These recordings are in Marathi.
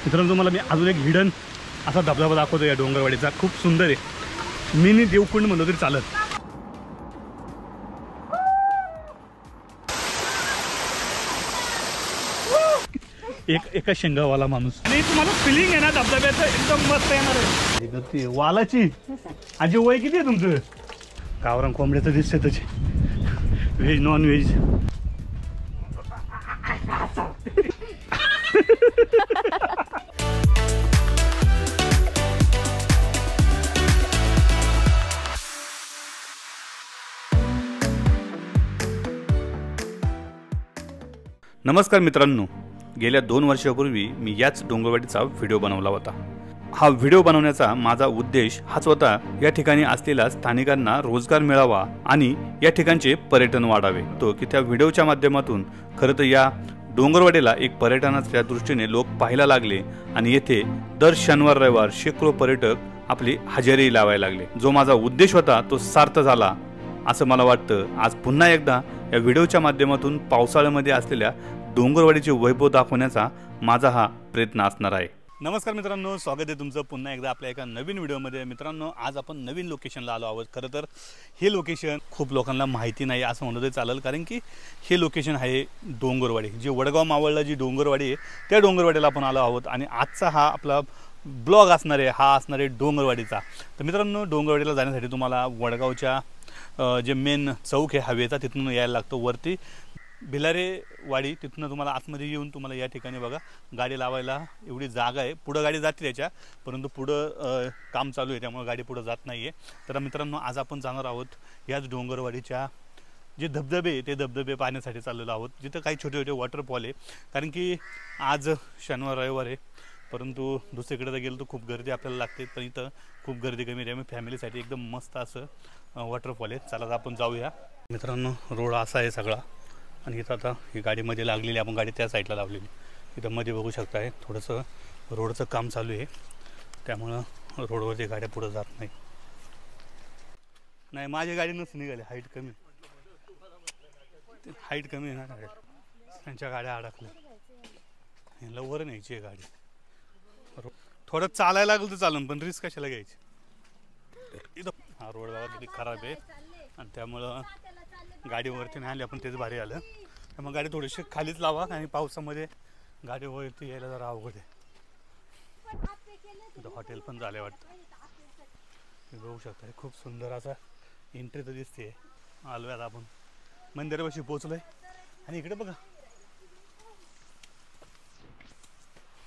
मित्रांनो तुम्हाला मी अजून एक हिडन असा धबधबा दाखवतो या डोंगरवाडीचा, खूप सुंदर आहे, मिनी देवकुंड म्हणलं तरी चालत. एका शेंगावाला माणूस आणि तुम्हाला फिलिंग आहे ना धबधब्याचं एकदम मस्त येणार आहे. वालाची आजी वय किती आहे तुमचं? गावरान कोंबड्याचं दिसतंय त्याचे, व्हेज नॉन व्हेज. नमस्कार मित्रांनो, गेल्या 2 वर्षापूर्वी मी याच डोंगरवाडीचा व्हिडिओ बनवला होता. हा व्हिडिओ बनवण्याचा माझा उद्देश हाच होता, या ठिकाणी असलेल्या स्थानिकांना रोजगार मिळावा आणि या ठिकाणचे पर्यटन वाढावे. तो की त्या व्हिडिओच्या माध्यमातून खरं तर या डोंगरवाडीला एक पर्यटनाच्या दृष्टीने लोक पाहायला लागले आणि येथे दर शनिवार रविवार शेकडो पर्यटक आपली हजेरी लावायला लागले. जो माझा उद्देश होता तो सार्थ झाला असं मला वाटतं. आज पुन्हा एकदा या व्हिडिओच्या माध्यमातून पावसाळ्यामध्ये असलेल्या डोंगरवाडीचे वैभव दाखवण्याचा माझा हा प्रयत्न असणार आहे. नमस्कार मित्रांनो, स्वागत आहे तुमचं पुन्हा एकदा आपल्या एका नवीन व्हिडिओमध्ये. मित्रांनो, आज आपण नवीन लोकेशनला आलो आहोत. खरं तर हे लोकेशन खूप लोकांना माहिती नाही असं म्हणलं तरी चालेल, कारण की हे लोकेशन आहे डोंगरवाडी, जे वडगाव मावळला जी डोंगरवाडी आहे त्या डोंगरवाडीला आपण आलो आहोत. आणि आजचा हा आपला ब्लॉग असणार आहे, हा असणार आहे डोंगरवाडीचा. तर मित्रांनो, डोंगरवाडीला जाण्यासाठी तुम्हाला वडगावच्या जे मेन चौक आहे हवेचा तिथून यायला लागतो. वरती भिलारेवाडी, तिथून तुम्हाला आतमध्ये येऊन तुम्हाला या ठिकाणी बघा गाडी लावायला एवढी जागा आहे. पुढं गाडी जाते त्याच्या, परंतु पुढं काम चालू आहे त्यामुळे गाडी पुढं जात नाही आहे. तर मित्रांनो, आज आपण जाणार आहोत याच डोंगरवाडीच्या जे धबधबे आहे ते धबधबे पाहण्यासाठी चाललेलो आहोत, जिथं काही छोटे छोटे वॉटरफॉल आहे. कारण की आज शनिवार रविवार आहे, परंतु दुसरीकडे जर गेलो तर खूप गर्दी आपल्याला लागते, पण इथं खूप गर्दी कमी आहे. फॅमिलीसाठी एकदम मस्त असं वॉटरफॉल आहे. चला आपण जाऊया. मित्रांनो, रोड असा आहे सगळा आणि इथं आता ही गाडीमध्ये लागलेली, आपण गाडी त्या साईडला लावलेली. इथं मध्ये बघू शकताय थोडंसं रोडचं काम चालू आहे, त्यामुळं रोडवरती गाड्या पुढं जात नाही. माझी गाडी नसते निघाली, हाईट कमी आहे ना, त्यांच्या गाड्या अडकल्या. लवकर न्यायची आहे गाडी. थोडं चालायला लागलं तर चालून, पण रिस्क कशाला घ्यायची. इथं हा रोड बघा किती खराब आहे आणि त्यामुळं गाडीवरती नाही आली आपण, तेच भारी आलं. त्यामुळे गाडी थोडीशी खालीच लावा, आणि पावसामध्ये गाडीवरती यायला जरा अवघड आहे. तिथं हॉटेल पण झाले वाटतं, तुम्ही बघू शकता. खूप सुंदर असा एंट्री तर दिसते. आलो आता आपण मंदिरापाशी पोचलोय आणि इकडे बघा.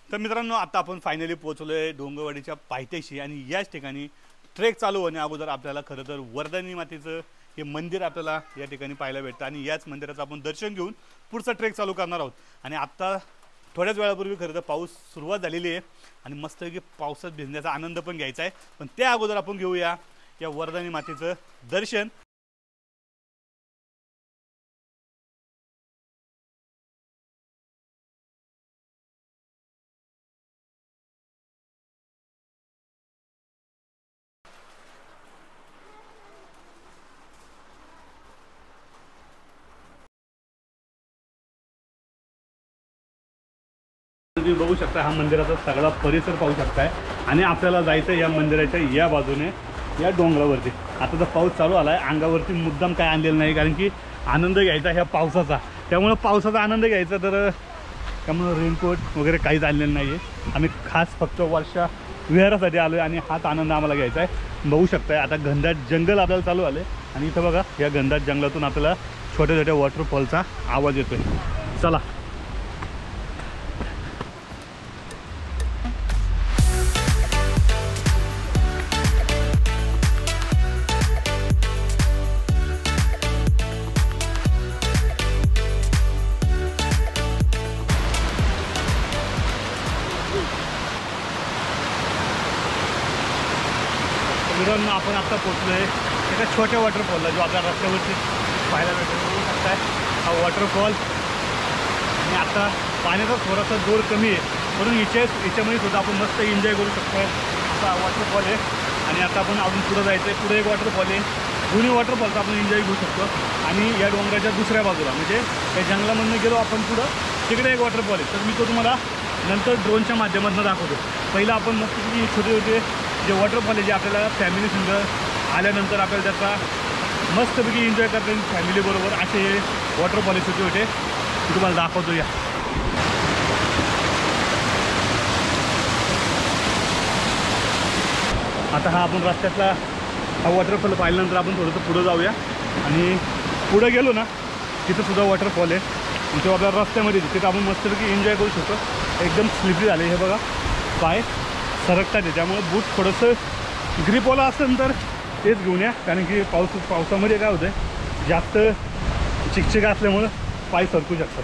तर मित्रांनो, आता आपण फायनली पोचलोय डोंगरवाडीच्या पायथ्याशी आणि याच ठिकाणी ट्रेक चालू होण्या अगोदर आपल्याला खरं तर वर्धानी मातेचं हे मंदिर आपल्याला या ठिकाणी पाहायला भेटतं आणि याच मंदिराचं आपण दर्शन घेऊन पुढचा ट्रेक चालू करणार आहोत. आणि आत्ता थोड्याच वेळापूर्वी खरं तर पाऊस सुरुवात झालेली आहे आणि मस्तपैकी पावसात भिजण्याचा आनंद पण घ्यायचा आहे. पण त्या अगोदर आपण घेऊया या वर्धानी मातेचं दर्शन. तुम्ही बघू शकता हा मंदिराचा सगळा परिसर पाहू शकताय. आणि आपल्याला जायचं या मंदिराच्या या बाजूने या डोंगरावरती. आता तर पाऊस चालू आला आहे, अंगावरती मुद्दाम काय आणलेलं नाही, कारण की आनंद घ्यायचा ह्या पावसाचा. त्यामुळं पावसाचा आनंद घ्यायचा, तर त्यामुळं रेनकोट वगैरे काहीच आणलेलं नाही आहे. आम्ही खास फक्त वर्षा विहारासाठी आलो आहे आणि हाच आनंद आम्हाला घ्यायचा आहे. बघू शकताय आता घनदाट जंगल आपल्याला चालू आलं आहे आणि इथं बघा या घनदाट जंगलातून आपल्याला छोट्या छोट्या वॉटरफॉलचा आवाज येतो आहे. चला. मित्रांनो, आपण आत्ता पोचलो आहे एका छोट्या वॉटरफॉलला, जो आपल्या रस्त्यावरती पाहायला भेटतो. बघू शकताय हा वॉटरफॉल. आणि आता पाण्याचा थोडासा जोर कमी आहे, म्हणून याच्यामध्ये सुद्धा आपण मस्त एन्जॉय करू शकतो. असा वॉटरफॉल आहे. आणि आता आपण अजून पुढं जायचं आहे. पुढे एक वॉटरफॉल आहे, दोन्ही वॉटरफॉलचा आपण एन्जॉय घेऊ शकतो. आणि या डोंगराच्या दुसऱ्या बाजूला म्हणजे या जंगलामधून गेलो आपण पुढं, तिकडे एक वॉटरफॉल आहे. तर मी तो तुम्हाला नंतर ड्रोनच्या माध्यमातून दाखवतो. पहिलं आपण मस्त छोटे छोटे जे वॉटरफॉल आहे जे आपल्याला फॅमिली सुद्धा आल्यानंतर आपल्याला त्याचा मस्तपैकी एन्जॉय करता येईल फॅमिलीबरोबर, असे वॉटरफॉल आहे छोटे छोटे तुम्हाला दाखवतो. या आता हा आपण रस्त्यातला हा वॉटरफॉल पाहिल्यानंतर आपण थोडंसं पुढं जाऊया. आणि पुढं गेलो ना तिथं सुद्धा वॉटरफॉल आहे. आणि तो आपल्या रस्त्यामध्ये तिथं आपण मस्तपैकी एन्जॉय करू शकतो. एकदम स्लिपरी झाले हे बघा, पाय सरकतात आहे, त्यामुळे बूट थोडंसं ग्रिपवाला असेल तर तेच घेऊन या. कारण की पावसामध्ये काय होतं आहे जास्त चिकचिक असल्यामुळं पाय सरकू शकतात.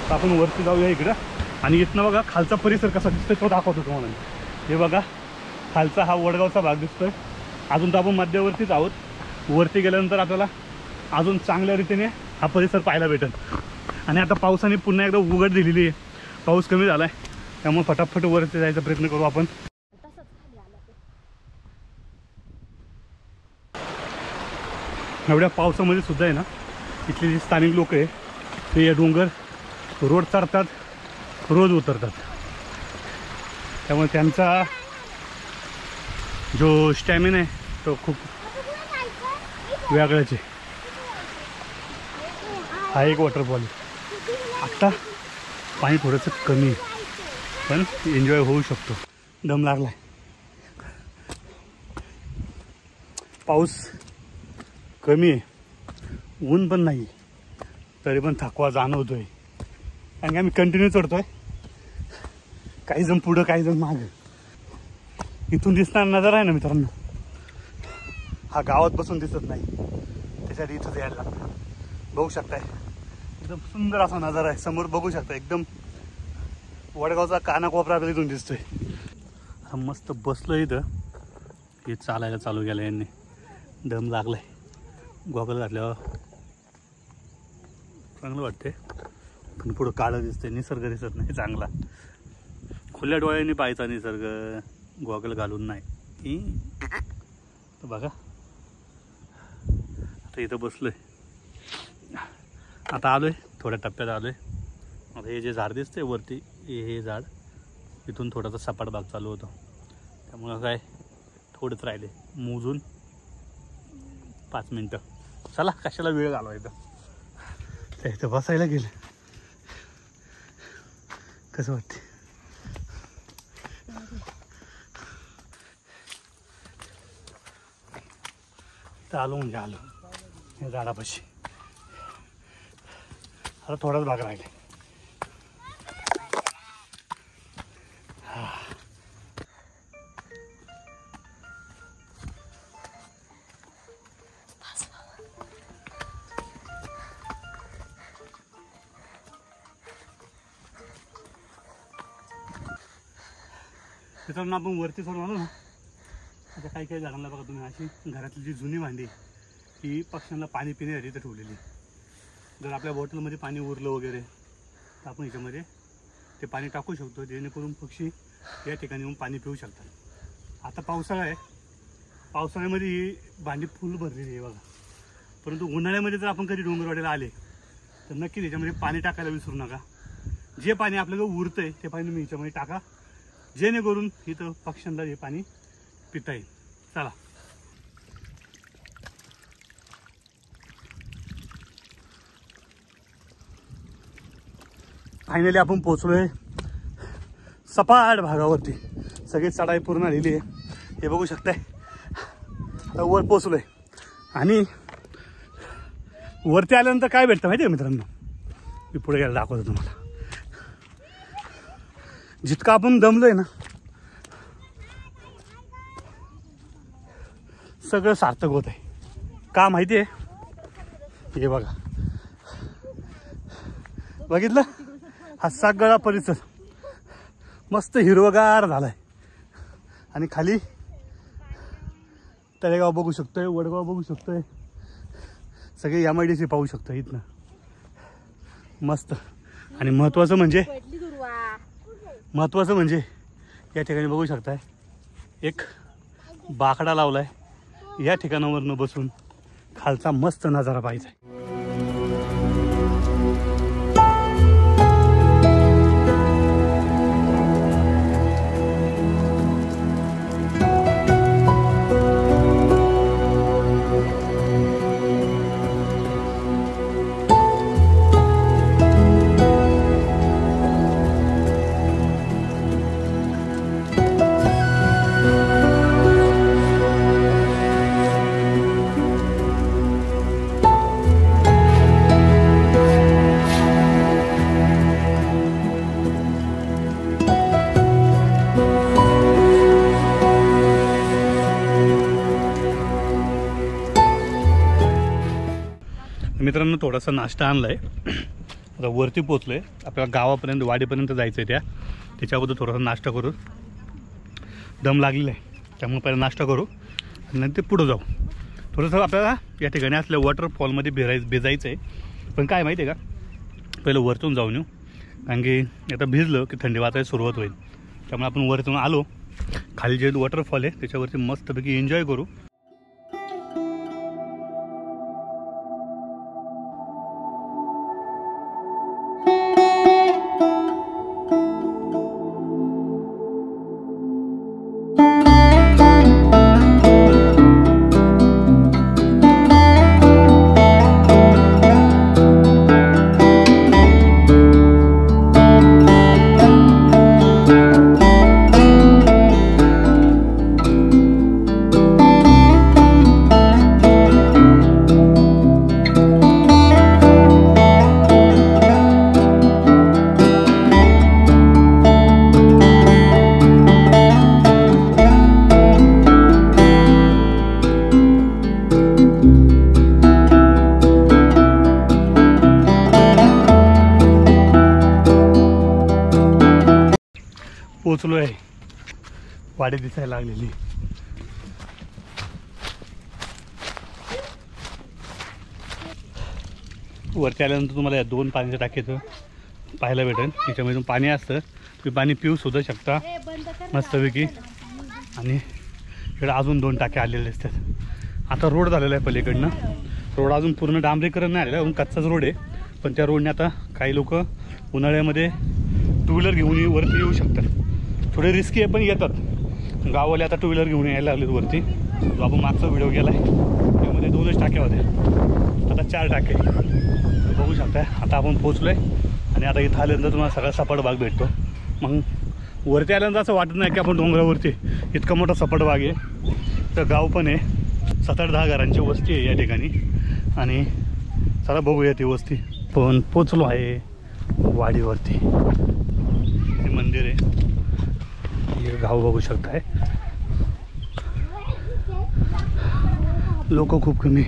तर आपण वरती जाऊया इकडं. आणि इथनं बघा खालचा परिसर कसा दिसतोय तो दाखवतो तुम्हाला. हे बघा खालचा हा वडगावचा भाग दिसतोय. अजून तर आपण मध्यवर्तीच आहोत. वरती गेल्यानंतर आपल्याला अजून चांगल्या रीतीने हा परिसर पाहायला भेटेल. आणि आता पावसाने पुन्हा एकदा उघड दिलेली आहे, पाऊस कमी झाला आहे, त्यामुळे फटाफट वरती जायचा प्रयत्न करू आपण. एवढ्या पावसामध्ये सुद्धा आहे ना इथले जे स्थानिक लोक आहे ते या डोंगर रोड चढतात, रोज उतरतात. त्यामुळे त्यांचा जो स्टॅमिना आहे तो खूप वेगळाच आहे. हा एक वॉटरफॉल आहे. आत्ता पाणी थोडंसं कमी आहे पण एन्जॉय होऊ शकतो. दम लागला आहे, पाऊस कमी आहे, ऊन पण नाही, तरी पण थकवा जाणवतो आहे. कारण की आम्ही कंटिन्यू चढतो आहे. काही जण पुढं काही जण मागं. इथून दिसणार नजारा आहे ना मित्रांनो, हा गावात बसून दिसत नाही, त्याच्यात इथंच यायला लागतं. बघू शकताय एकदम सुंदर असा नजारा आहे. समोर बघू शकता एकदम वडगावचा कानाकोपरा आपल्याला इथून दिसतोय. हा मस्त बसलो इथं. हे चालायला चालू केलं यांनी, दम लागलाय. गॉगल घातल्यावर चांगलं वाटते पण पुढं काळं दिसतंय, निसर्ग दिसत नाही चांगला. खुल्या डोळ्यांनी पाहायचा निसर्ग, गॉगल घालून नाही. तर बघा आता इथं बसलोय. आता आलोय थोड्या टप्प्यात आलोय. आता हे जे झाड दिसतंय वरती हे झाड इथून थोडासा सपाट भाग चालू होतो, त्यामुळं काय थोडंच राहिले मोजून 5 मिनटं. चला कशाला वेळ घालवायचा, त्या इथं बसायला गेलं. कसं वाटते तर आलो म्हणजे आलो हे झाडापाशी. आता थोडाच भाग राहिला. त्याच्यावरून आपण वरती सोडून आलो ना. आता काही काही झाडांना बघा तुम्ही अशी घरातली जी जुनी भांडी ही पक्ष्यांना पाणी पिण्यासाठी तर ठेवलेली. जर आपल्या बॉटलमध्ये पाणी उरलं वगैरे तर आपण ह्याच्यामध्ये ते पाणी टाकू शकतो, जेणेकरून पक्षी या ठिकाणी येऊन पाणी पिऊ शकतात. आता पावसाळा आहे, पावसाळ्यामध्ये ही भांडी फुल भरलेली आहे बघा. परंतु उन्हाळ्यामध्ये जर आपण कधी डोंगरवाडीला आले तर नक्की त्याच्यामध्ये पाणी टाकायला विसरू नका. जे पाणी आपल्याला उरतंय ते पाणी मी ह्याच्यामध्ये टाका, जेणेकरून इथं पक्ष्यांना हे पाणी पिता येईल. चला फायनली आपण पोचलोय सपाट भागावरती. सगळी चढाई पूर्ण झालेली आहे, हे बघू शकताय. आता वर पोचलोय आणि वरती आल्यानंतर काय भेटतं माहिती आहे मित्रांनो, मी पुढे गेला दाखवतो तुम्हाला. जितका आपण दमलोय ना सगळं सार्थक होत आहे. का माहिती आहे, हे बघा बघितलं, हा सगळा परिसर मस्त हिरवगार झालाय. आणि खाली तळेगाव बघू शकतोय, वडगाव बघू शकतोय, सगळे MIDC पाहू शकतो इथनं मस्त. आणि महत्वाचं म्हणजे या ठिकाणी बघू शकताय एक बाकडा लावलाय. या ठिकाणावरनं बसून खालचा मस्त नजारा पाहायचा आहे. मित्रांनो थोडासा नाश्ता आणलाय, आता वरती पोचलोय, आपल्याला गावापर्यंत वाडीपर्यंत जायचं आहे, त्याच्या अगोदर थोडासा नाश्ता करू, दम लागलेला आहे, त्यामुळे पहिला नाश्ता करू आणि नंतर पुढं जाऊ. थोडंसं आपल्याला या ठिकाणी असल्या वॉटरफॉलमध्ये भिजायचं आहे, पण काय माहिती आहे का, पहिलं वरतून जाऊन येऊ, कारण की आता भिजलं की थंडी वाजायला सुरुवात होईल. त्यामुळे आपण वरतून आलो, खाली जे वॉटरफॉल आहे त्याच्यावरती मस्तपैकी एन्जॉय करू. पोचलो आहे, वाडी दिसायला लागलेली. वरती आल्यानंतर तुम्हाला या 2 पाण्याच्या टाकीचं पाहायला भेटेल. याच्यामधून पाणी असतं, तुम्ही पाणी पिऊ सुद्धा शकता मस्तपैकी. आणि इकडे अजून 2 टाके आलेले असतात. आता रोड झालेला आहे पलीकडनं, रोड अजून पूर्ण डांबरीकरण नाही आलेलं, अजून कच्चाच रोड आहे. पण त्या रोडने आता काही लोक उन्हाळ्यामध्ये 2 व्हीलर घेऊन वरती येऊ शकतात. थोडे रिस्की आहे पण येतात. गाववाले आता 2 व्हीलर घेऊन यायला लागलेत वरती. जो आपण मागचा व्हिडिओ केला आहे त्यामध्ये 2च टाक्या होत्या, आता 4 टाके बघू शकता. आता आपण पोचलो आहे आणि आता इथं आल्यानंतर तुम्हाला सगळा सपाट भाग भेटतो. मग वरती आल्यानंतर असं वाटत नाही की आपण डोंगरावरती, इतका मोठा सपाट भाग आहे. तर गाव पण आहे, 7-8-10 घरांची वस्ती आहे या ठिकाणी. आणि चला बघूया ती वस्ती. पण पोचलो आहे वाडीवरती, हे मंदिर आहे, हे गाव बघू शकताय. लोक खूप कमी,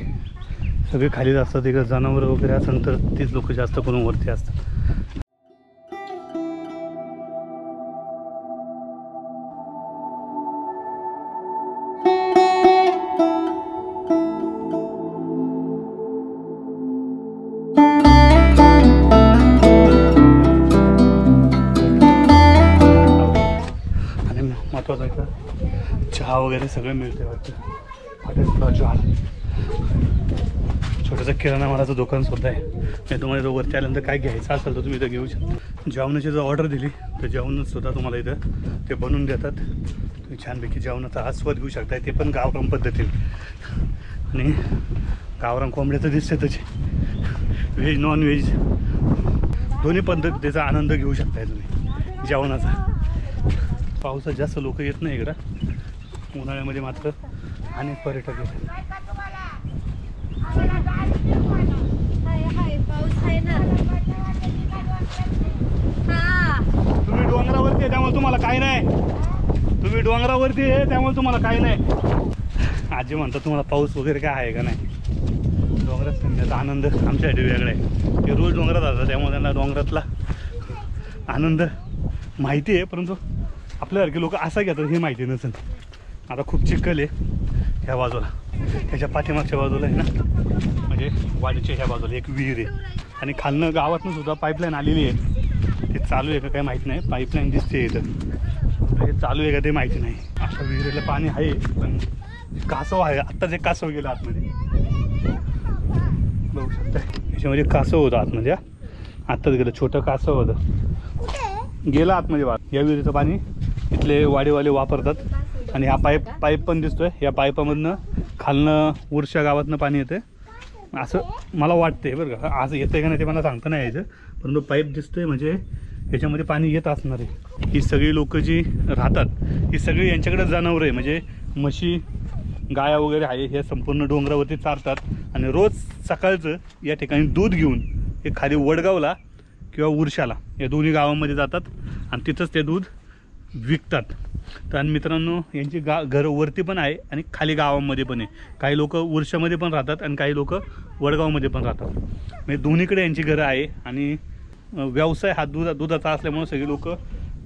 सगळे खालीच असतात. इकडे जनावरं वगैरे असेल तर तीच लोक जास्त करून वरती असतात. महत्वाचं आहे का, चहा वगैरे सगळं मिळते वाटतं. हॉटेल चहा, छोटंसं किराणा मालाचं दुकान सुद्धा आहे. मी तुम्हाला इथं वरती आल्यानंतर काय घ्यायचं असेल तर तुम्ही इथं घेऊ शकता. जेवणाची जर ऑर्डर दिली तर जेवणच सुद्धा तुम्हाला इथं ते बनवून देतात. तुम्ही छानपैकी जेवणाचा आस्वाद घेऊ शकताय, ते पण गावरान पद्धतीने. आणि गावरान कोंबड्याचं दिसतं त्याचे, व्हेज नॉन व्हेज दोन्ही पद्धतीचा आनंद घेऊ शकताय तुम्ही जेवणाचा. पावसात जास्त लोक येत नाही इकडं, उन्हाळ्यामध्ये मात्र अनेक पर्यटक येतात. तुम्ही डोंगरावरती आहे त्यामुळे तुम्हाला काही नाही, तुम्ही डोंगरावरती आहे त्यामुळे तुम्हाला काही नाही. आजी म्हणतात तुम्हाला पाऊस वगैरे काय आहे का नाही. डोंगरात फिरण्याचा आनंद आमच्यासाठी वेगळा आहे. ते रोज डोंगरात असतात त्यामुळे त्यांना डोंगरातला आनंद माहिती आहे, परंतु आपल्यासारखे लोक असा घेतात हे माहिती नसेल. आता खूप चिखल आहे ह्या बाजूला, ह्याच्या पाठीमागच्या बाजूला आहे ना, म्हणजे वाडीच्या ह्या बाजूला एक विहीर आहे. आणि खालनं गावातनं सुद्धा पाईपलाईन आलेली आहे. ते चालू आहे का काय माहीत नाही, पाईपलाईन दिसते इथं, हे चालू आहे का ते माहिती नाही. अशा विहिरीला पाणी आहे, पण कासव आहे. आत्ताच एक कासव गेलं आतमध्ये, बघू शकता. याच्यामध्ये कासव होतं आतमध्ये, आत्ताच गेलं, छोटं कासव होतं, गेलं आतमध्ये. या विहिरीचं पाणी इथले वाडीवाले वापरतात. आणि हा पाईप पण दिसतोय, या पाईपामधनं खालनं उरच्या गावातनं पाणी येते असं मला वाटतंय बरं का. आज येतंय का नाही ते मला सांगता नाही यायचं, परंतु पाईप दिसतोय म्हणजे याच्यामध्ये पाणी येत असणार आहे। ही सगळी लोक जी राहतात ही सगळी यांच्याकडे जनावरं आहे, म्हणजे म्हशी गाया वगैरे आहे, हे संपूर्ण डोंगरावरती चारतात आणि रोज सकाळचं या ठिकाणी दूध घेऊन हे खाली वडगावला किंवा उरशाला या दोन्ही गावांमध्ये जातात आणि तिथंच ते दूध विकतात। तर मित्रांनो यांची घरं वरती पण आहे आणि खाली गावांमध्ये पण आहे। काही लोक उरशामध्ये पण राहतात आणि काही लोक वडगावमध्ये पण राहतात, म्हणजे दोन्हीकडे यांची घरं आहे। आणि व्यवसाय हा दुधाचा असल्यामुळे सगळे लोक,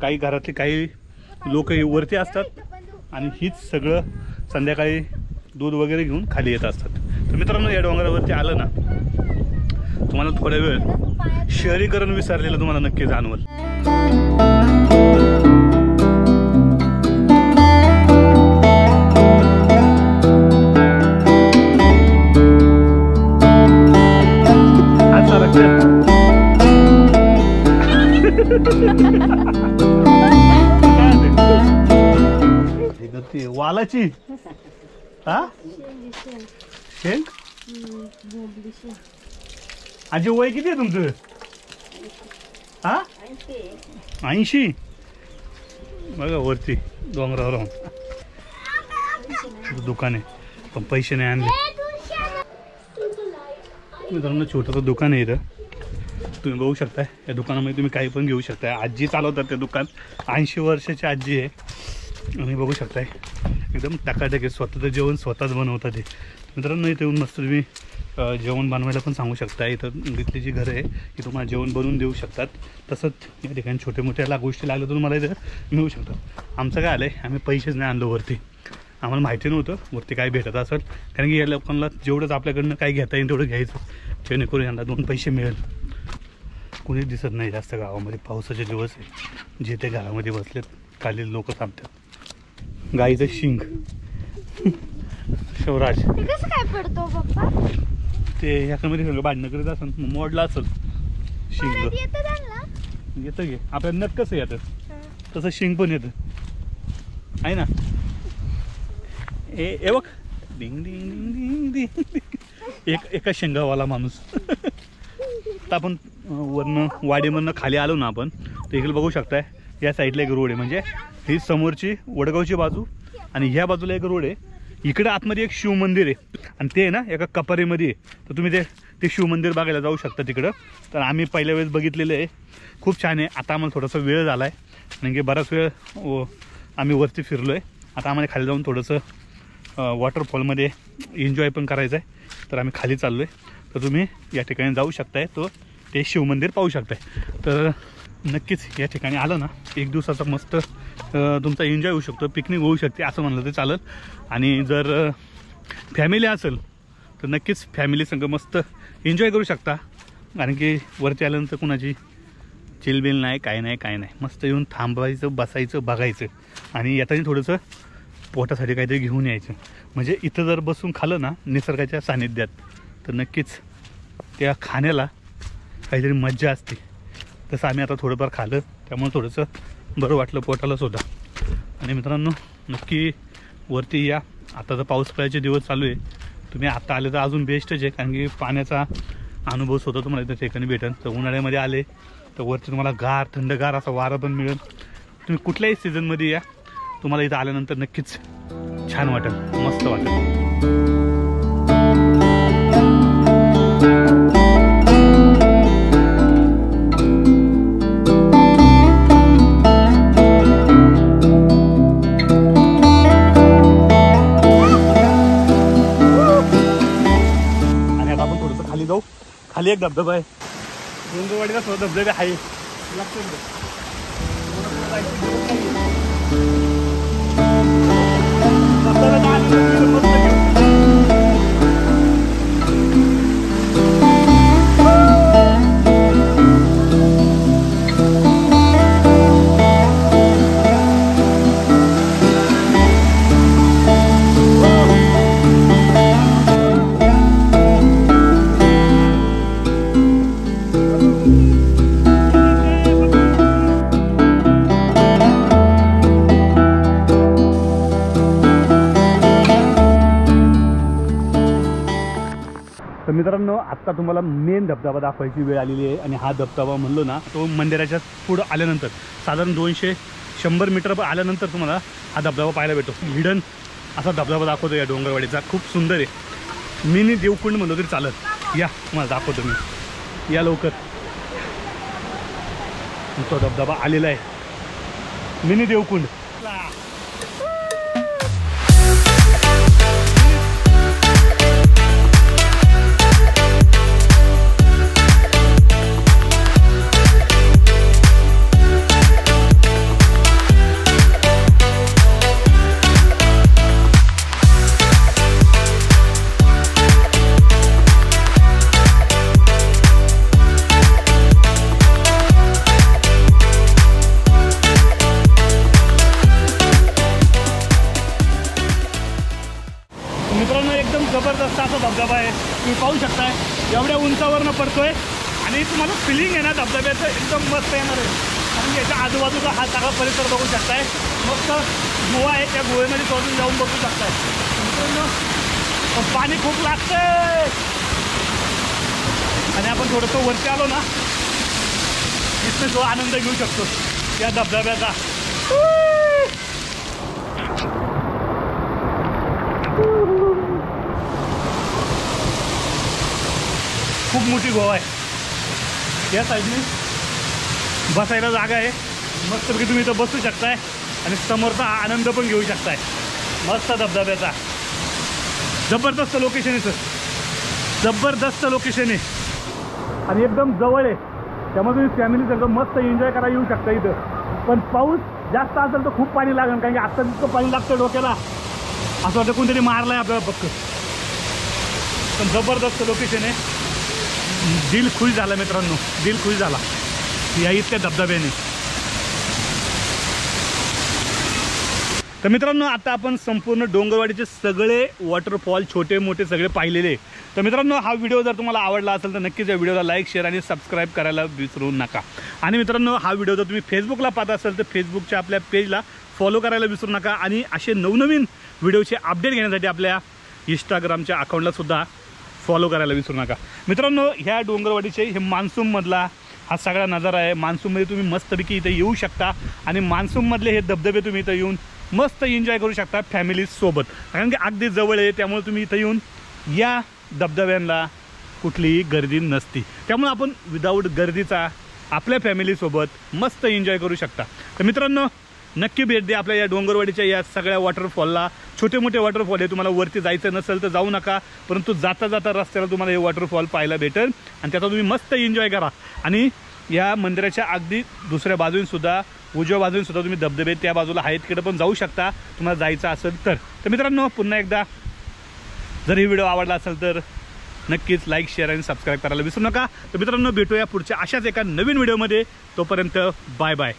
काही घरातले काही लोक हे वरती असतात आणि हीच सगळं संध्याकाळी दूध वगैरे घेऊन खाली येत असतात। तर मित्रांनो या डोंगरावरती आलं ना तुम्हाला थोडा वेळ शहरीकरण विसरलेलं तुम्हाला नक्की जाणवल। वालाची हा शेंग आजी वय किती आहे तुमचं? हा 80। बघा वरती डोंगरावर दुकान आहे पण पैसे नाही आणले। मित्रांनो छोटंसं दुकान आहे इथं, तुम्ही बघू शकता। या दुकानामध्ये तुम्ही काही पण घेऊ शकता। आजी चालवतात ते दुकान, 80 वर्षाची आजी आहे आणि बघू शकताय एकदम टकाटकी स्वतःचं जेवण स्वतःच बनवतात ते। मित्रांनो इथे येऊन मस्त तुम्ही जेवण बनवायला पण सांगू शकता। इथं इथली जी घरं आहे की तुम्हाला जेवण बनवून देऊ शकतात। तसंच या ठिकाणी छोटे मोठ्याला गोष्टी लागल्या तर तुम्हाला इथं मिळू शकतात। आमचं काय आलं आहे, आम्ही पैसेच नाही आणलो वरती, आम्हाला माहिती नव्हतं वरती काय भेटत असेल, कारण की या लोकांना जेवढंच आपल्याकडनं काय घेता येईल तेवढं घ्यायचं, जेणेकरून यांना 2 पैसे मिळेल। कोणीच दिसत नाही जास्त गावामध्ये, पावसाचे दिवस आहे, जे ते घरामध्ये बसलेत, खाली लोक थांबतात। गाईचं शिंग शिवराज कसं काय पडतो पप्पा? ते ह्याच्यामध्ये सगळं भांडणं करीत असेल, मोडला असेल शिंग। येतं घे आपल्याला नट कसं येतं तसं शिंग पण येतं आहे ना। ए बघ डिंग डिंग डिंग डिंग डिंग, एका शेंगावाला माणूस। तर आपण वरनं वाडीमधनं खाली आलो ना आपण, तर इकडे बघू शकताय या साईडला एक रोड आहे, म्हणजे ही समोरची वडगावची बाजू आणि ह्या बाजूला एक रोड आहे। इकडे आतमध्ये एक शिव मंदिर आहे आणि ते ना एका कपारीमध्ये आहे, तर तुम्ही ते शिव मंदिर बघायला जाऊ शकता तिकडं। तर आम्ही पहिल्या वेळेस बघितलेलं आहे, खूप छान आहे। आता आम्हाला थोडासा वेळ झाला आहे, म्हणजे बराच वेळ आम्ही वरती फिरलो आहे, आता आम्हाला खाली जाऊन थोडंसं वॉटरफॉलमध्ये एन्जॉय पण करायचं आहे, तर आम्ही खाली चाललो आहे। तर तुम्ही या ठिकाणी जाऊ शकताय, तो ते शिवमंदिर पाहू शकताय। तर नक्कीच या ठिकाणी आलं ना एक दिवसाचा मस्त तुमचा एन्जॉय होऊ शकतो, पिकनिक होऊ शकते असं म्हणलं तर चालेल। आणि जर फॅमिली असेल तर नक्कीच फॅमिली संग मस्त एन्जॉय करू शकता, कारण की वरती आल्यानंतर कुणाची चिलबिल नाही, काय नाही, मस्त येऊन थांबायचं, बसायचं, बघायचं आणि येताना थोडंसं पोटासाठी काहीतरी घेऊन यायचं। म्हणजे इथं जर बसून खाल्लं ना निसर्गाच्या सानिध्यात तर नक्कीच त्या खाण्याला काहीतरी मज्जा असते। तसं आम्ही आता थोडंफार खाल्लं, त्यामुळे थोडंसं बरं वाटलं पोटाला सुद्धा। आणि मित्रांनो नक्की वरती या, आता तर पाऊस पडायचे दिवस चालू आहे, तुम्ही आता आले तर अजून बेस्टच आहे, कारण की पाण्याचा अनुभव सुद्धा तुम्हाला त्या ठिकाणी भेटेल। तर उन्हाळ्यामध्ये आले तर वरती तुम्हाला थंडगार असा वारा पण मिळेल। तुम्ही कुठल्याही सीझनमध्ये या, तुम्हाला इथं आल्यानंतर नक्कीच छान वाटेल, मस्त वाटेल। खाली एक धबधबा आहे, डोंगरवाडीला थोडा धबधबा आहे, मित्रांनो आत्ता तुम्हाला मेन धबधबा दाखवायची वेळ आलेली आहे आणि हा धबधबा म्हणलो ना तो मंदिराच्या पुढं आल्यानंतर साधारण 200-100 मीटर आल्यानंतर तुम्हाला हा धबधबा पाहायला भेटतो. हिडन असा धबधबा दाखवतो या डोंगरवाडीचा, खूप सुंदर आहे. मिनी देवकुंड म्हणलो तरी चालत. या तुम्हाला दाखवतो मी, या लवकर. तो धबधबा आलेला आहे, मिनी देवकुंड. मित्रांनो एकदम जबरदस्त असा धबधबा आहे, तुम्ही पाहू शकताय. एवढ्या उंचावरनं पडतोय आणि तुम्हाला फिलिंग आहे ना धबधब्याचं एकदम मस्त येणार आहे. आणि याच्या आजूबाजूचा हा सगळा परिसर बघू शकताय. मस्त गोवा आहे, त्या गोव्यामध्ये तोडून जाऊन बघू शकताय. मित्रांनो पाणी खूप लागतंय आणि आपण थोडंसं वरती आलो ना इथं जो आनंद घेऊ शकतो या धबधब्याचा. खूप मोठी गोवा आहे, या साईडने बसायला जागा आहे. मस्तपैकी तुम्ही इथं बसू शकताय आणि समोरचा आनंद पण घेऊ शकताय. मस्त धबधब्याचा जबरदस्त लोकेशन आहे सर, जबरदस्त लोकेशन आहे आणि एकदम जवळ आहे. त्यामुळे तुम्ही फॅमिली सगळं मस्त एन्जॉय करायला येऊ शकता इथं. पण पाऊस जास्त असेल तर खूप पाणी लागेल, कारण की आत्ता तितकं पाणी लागतं डोक्याला, असं वाटतं कोणतरी मारलं आहे आपल्याला पक्क. पण जबरदस्त लोकेशन आहे, दिल खुश झाला मित्रांनो, दिल खुश झाला या इतक्या धबधब्याने. तर मित्रांनो आता आपण संपूर्ण डोंगरवाडीचे सगळे वॉटरफॉल छोटे मोठे सगळे पाहिलेले. तर मित्रांनो हा व्हिडिओ जर तुम्हाला आवडला असेल तर नक्कीच या व्हिडिओला लाईक शेअर आणि सबस्क्राईब करायला विसरू नका. आणि मित्रांनो हा व्हिडिओ जर तुम्ही फेसबुकला पाहत असाल तर फेसबुकच्या आपल्या पेजला फॉलो करायला विसरू नका. आणि असे नवनवीन व्हिडिओचे अपडेट घेण्यासाठी आपल्या इंस्टाग्रामच्या अकाउंटलासुद्धा फॉलो करायला विसरू नका. मित्रांनो ह्या डोंगरवाडीचे हे मान्सूनमधला हा सगळा नजारा आहे. मान्सूनमध्ये तुम्ही मस्तपैकी इथं येऊ शकता आणि मान्सूनमधले हे धबधबे तुम्ही इथं येऊन मस्त एन्जॉय करू शकता फॅमिलीसोबत, कारण की अगदी जवळ आहे. त्यामुळे तुम्ही इथं येऊन या धबधब्यांना कुठलीही गर्दी नसती, त्यामुळे आपण विदाऊट गर्दीचा आपल्या फॅमिलीसोबत मस्त एन्जॉय करू शकता. तर मित्रांनो नक्की भेट द्या आपल्या या डोंगरवाडीच्या या सगळ्या वॉटरफॉलला. छोटे मोठे वॉटरफॉल आहे, तुम्हाला वरती जायचं नसेल तर जाऊ नका, परंतु जाता जाता रस्त्याला तुम्हाला हे वॉटरफॉल पाहायला भेटेल आणि त्याचा तुम्ही मस्त एन्जॉय करा. आणि या मंदिराच्या अगदी दुसऱ्या बाजूनसुद्धा उजव्या बाजूनसुद्धा तुम्ही धबधबे त्या बाजूला आहेत, तिकडे पण जाऊ शकता तुम्हाला जायचं असेल तर. तर मित्रांनो पुन्हा एकदा जर ही व्हिडिओ आवडला असेल तर नक्कीच लाईक शेअर आणि सबस्क्राईब करायला विसरू नका. तर मित्रांनो भेटूया पुढच्या अशाच एका नवीन व्हिडिओमध्ये. तोपर्यंत बाय बाय.